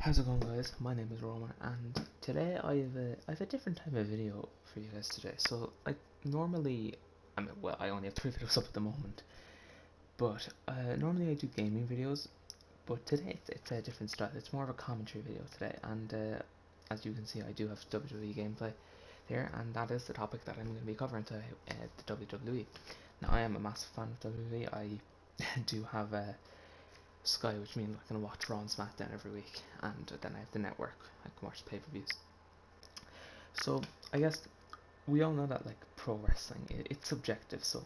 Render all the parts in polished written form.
How's it going, guys? My name is Roman, and today I have a different type of video for you guys today. So, like, normally, I only have 3 videos up at the moment, but normally I do gaming videos, but today it's a different style. It's more of a commentary video today, and as you can see, I do have WWE gameplay there, and that is the topic that I'm going to be covering today, the WWE. Now, I am a massive fan of WWE. I do have a Sky, which means I can watch Raw and SmackDown every week, and then I have the network. I can watch pay-per-views. So I guess we all know that like pro wrestling, it's subjective. So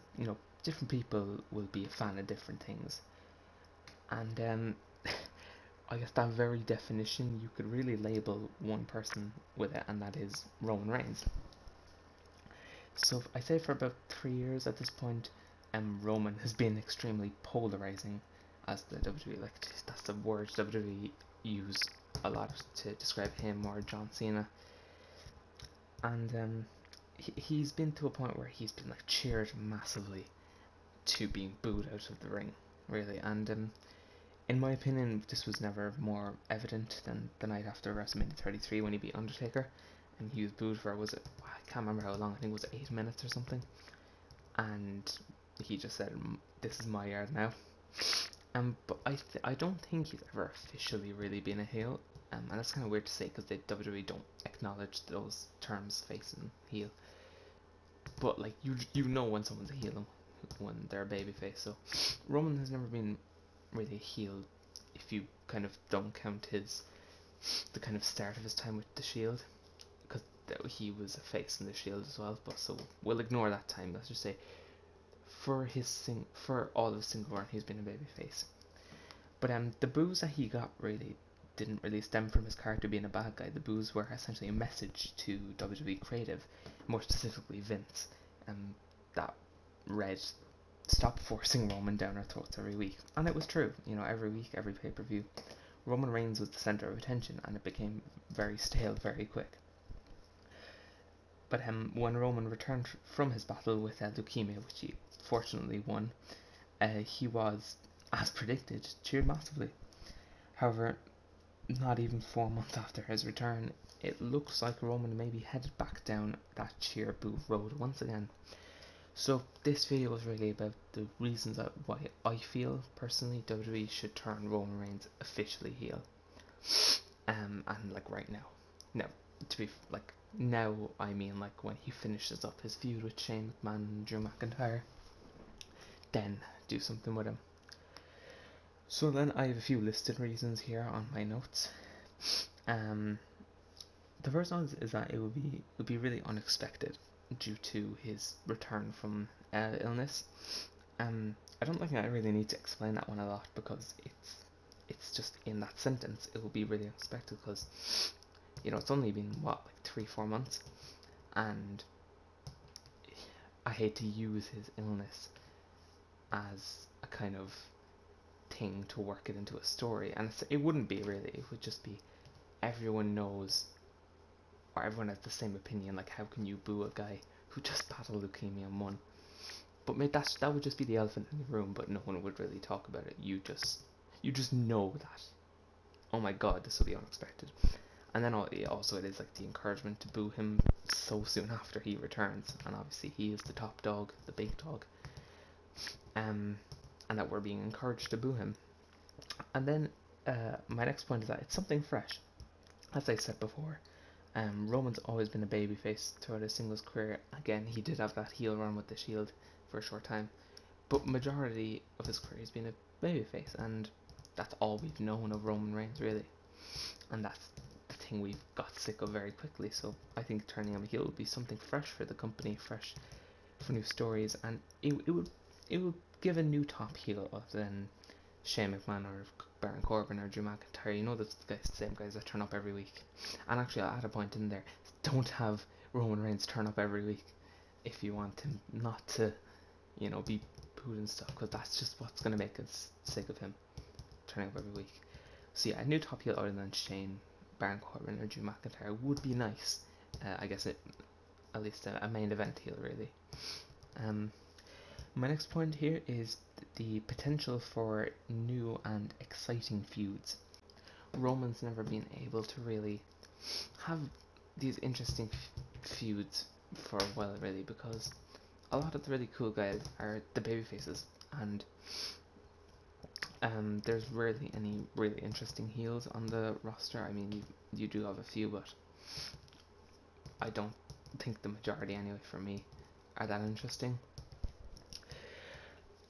different people will be a fan of different things, and I guess that very definition you could really label one person with it, and that is Roman Reigns. So I say for about 3 years at this point, Roman has been extremely polarizing as the WWE. Like that's the word WWE use a lot to describe him or John Cena, and he's been to a point where he's been like cheered massively to being booed out of the ring, really. And in my opinion, this was never more evident than the night after WrestleMania 33 when he beat Undertaker, and he was booed for, was it? I can't remember how long. I think it was 8 minutes or something. And he just said, "This is my yard now." But I don't think he's ever officially really been a heel. And that's kind of weird to say because the WWE don't acknowledge those terms, face and heel. But like you know when someone's a heel when they're a babyface. So Roman has never been really a heel if you kind of don't count the kind of start of his time with the Shield, because he was a face in the Shield as well. But so we'll ignore that time. Let's just say for all of his single run, he's been a babyface. But the boos that he got really didn't really stem from his character being a bad guy. The boos were essentially a message to WWE creative, more specifically Vince, that read, "Stop forcing Roman down our throats every week." And it was true. Every week, every pay-per-view, Roman Reigns was the center of attention, and it became very stale very quick. But when Roman returned from his battle with leukemia, which he fortunately won, he was, as predicted, cheered massively. However, not even 4 months after his return, it looks like Roman may be headed back down that cheer boo road once again. So this video is really about the reasons why I feel personally WWE should turn Roman Reigns officially heel. And like right now. Now, to be like now, I mean like when he finishes up his feud with Shane McMahon and Drew McIntyre, then do something with him. So then I have a few listed reasons here on my notes. The first one is that it would be really unexpected due to his return from illness. I don't think I really need to explain that one a lot because it's just in that sentence. It will be really unexpected because it's only been what, like 3-4 months, and I hate to use his illness as a kind of thing to work it into a story, and it wouldn't be really. It would just be everyone knows, or everyone has the same opinion. Like, how can you boo a guy who just battled leukemia and won? But mate, that would just be the elephant in the room. But no one would really talk about it. You just know that. Oh my god, this will be unexpected. And then also it is like the encouragement to boo him so soon after he returns, and obviously he is the top dog, the big dog. And that we're being encouraged to boo him. And then my next point is that it's something fresh. As I said before, Roman's always been a babyface throughout his singles career. Again, he did have that heel run with the Shield for a short time, but majority of his career has been a babyface, and that's all we've known of Roman Reigns, really. And that's the thing we've got sick of very quickly. So I think turning him heel would be something fresh for the company, fresh for new stories, and it would give a new top heel other than Shane McMahon or Baron Corbin or Drew McIntyre. The same guys that turn up every week. And actually, I'll add a point in there. Don't have Roman Reigns turn up every week if you want him not to, be booed and stuff, because that's just what's going to make us sick of him turning up every week. So yeah, a new top heel other than Shane, Baron Corbin or Drew McIntyre would be nice. I guess at least a main event heel, really. My next point here is the potential for new and exciting feuds. Roman's never been able to really have these interesting feuds for a while, really, because a lot of the really cool guys are the babyfaces, and there's rarely any really interesting heels on the roster. I mean, you do have a few, but I don't think the majority, anyway, for me, are that interesting.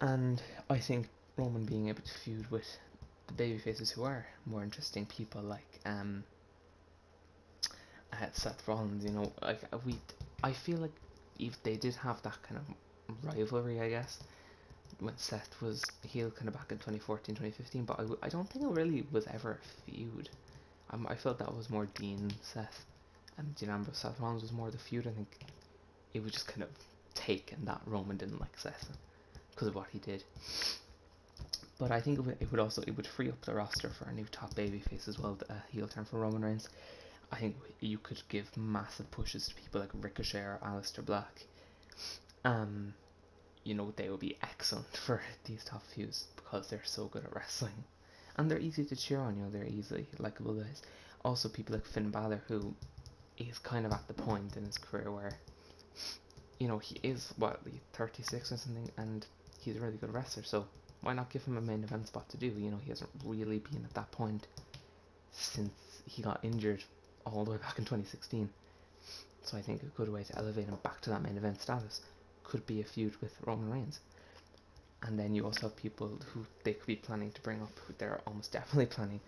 And I think Roman being able to feud with the babyfaces who are more interesting, people like Seth Rollins, I feel like if they did have that kind of rivalry, I guess, when Seth was heel kind of back in 2014, 2015, but I don't think it really was ever a feud. I felt that was more Dean, Seth, and Dean Ambrose. Seth Rollins was more the feud. I think it was just kind of taken that Roman didn't like Seth because of what he did. But I think it would free up the roster for a new top babyface as well, a heel turn for Roman Reigns. I think you could give massive pushes to people like Ricochet or Aleister Black. They would be excellent for these top feuds because they're so good at wrestling. And they're easy to cheer on, they're easily likable guys. Also, people like Finn Balor, who is kind of at the point in his career where, he is, 36 or something, and he's a really good wrestler, so why not give him a main event spot to do? He hasn't really been at that point since he got injured all the way back in 2016. So I think a good way to elevate him back to that main event status could be a feud with Roman Reigns. And then you also have people who they could be planning to bring up, who they're almost definitely planning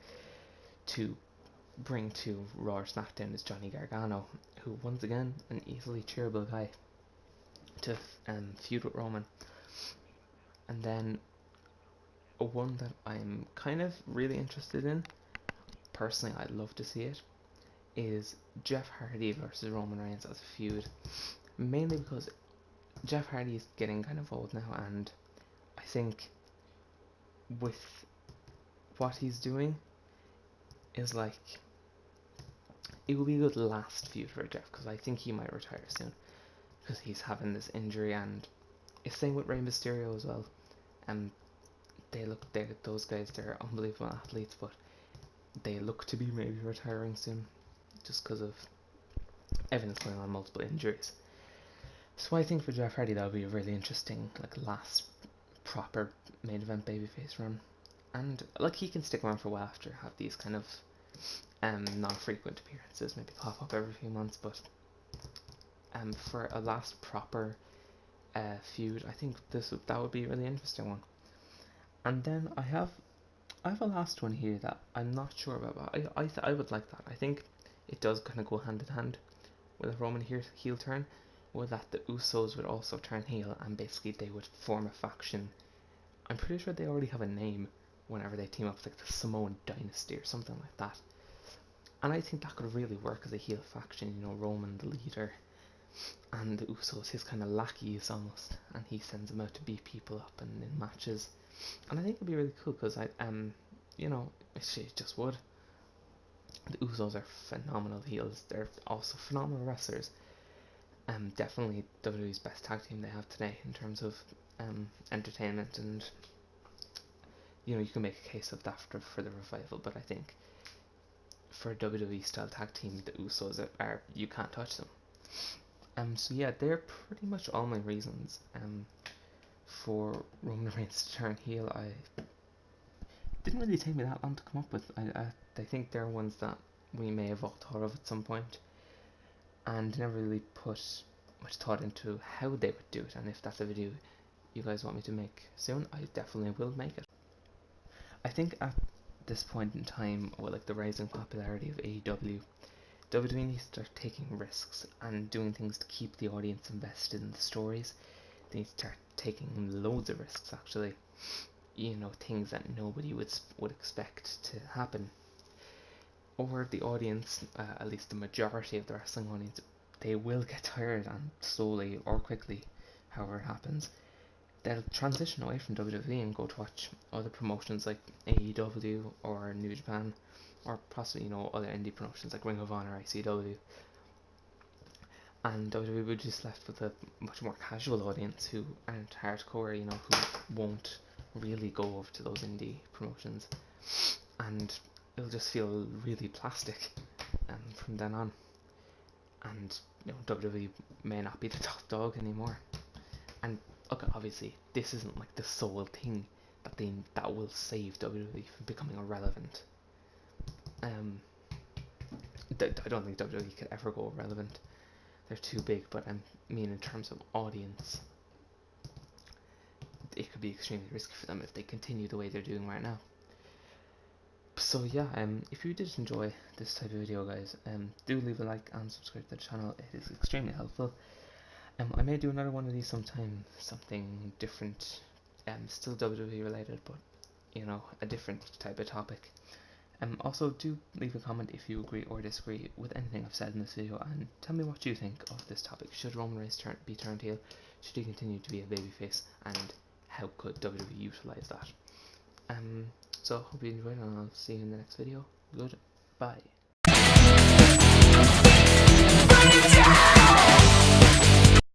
to bring to Raw or SmackDown, is Johnny Gargano, who, once again, an easily cheerable guy to feud with Roman. And then one that I'm kind of really interested in, personally I'd love to see it, is Jeff Hardy versus Roman Reigns as a feud. Mainly because Jeff Hardy is getting kind of old now, and I think with what he's doing is like, it will be a good last feud for Jeff, because I think he might retire soon because he's having this injury. And it's same with Rey Mysterio as well. Those guys, they're unbelievable athletes, but they look to be maybe retiring soon just because of everything's going on, multiple injuries. So I think for Jeff Hardy that would be a really interesting last proper main event babyface run, and he can stick around for a while after, have these kind of non-frequent appearances, maybe pop up every few months, but for a last proper feud, I think that would be a really interesting one. And then I have a last one here that I'm not sure about, but I would like that. I think it does kind of go hand in hand with a Roman heel turn, with that the Usos would also turn heel, and basically they would form a faction. I'm pretty sure they already have a name whenever they team up, like the Samoan Dynasty or something like that. And I think that could really work as a heel faction, Roman the leader, and the Usos his kind of lackeys almost, and he sends them out to beat people up and in matches. And I think it'd be really cool because it just would. The Usos are phenomenal heels. They're also phenomenal wrestlers. Definitely WWE's best tag team they have today in terms of entertainment, and you can make a case of that for the revival. But I think for a WWE style tag team, the Usos are you can't touch them. So yeah, they're pretty much all my reasons for Roman Reigns to turn heel. I didn't really take me that long to come up with. I think they're ones that we may have all thought of at some point, and never really put much thought into how they would do it. And if that's a video you guys want me to make soon, I definitely will make it. I think at this point in time, with the rising popularity of AEW, WWE needs to start taking risks and doing things to keep the audience invested in the stories. They need to start taking loads of risks, actually. Things that nobody would expect to happen. Or the audience, at least the majority of the wrestling audience, they will get tired, and slowly or quickly, however it happens, they'll transition away from WWE and go to watch other promotions like AEW or New Japan, or possibly other indie promotions like Ring of Honor, ICW. And WWE would just left with a much more casual audience who aren't hardcore, who won't really go over to those indie promotions. And it'll just feel really plastic from then on. And WWE may not be the top dog anymore. And okay, obviously this isn't like the sole thing that will save WWE from becoming irrelevant. I don't think WWE could ever go irrelevant. They're too big, but I mean in terms of audience, it could be extremely risky for them if they continue the way they're doing right now. So yeah, if you did enjoy this type of video, guys, do leave a like and subscribe to the channel. It is extremely helpful. I may do another one of these sometime, something different, still WWE related, but a different type of topic. Also, do leave a comment if you agree or disagree with anything I've said in this video, and tell me what you think of this topic. Should Roman Reigns be turned heel? Should he continue to be a babyface? And how could WWE utilize that? So hope you enjoyed, and I'll see you in the next video. Goodbye.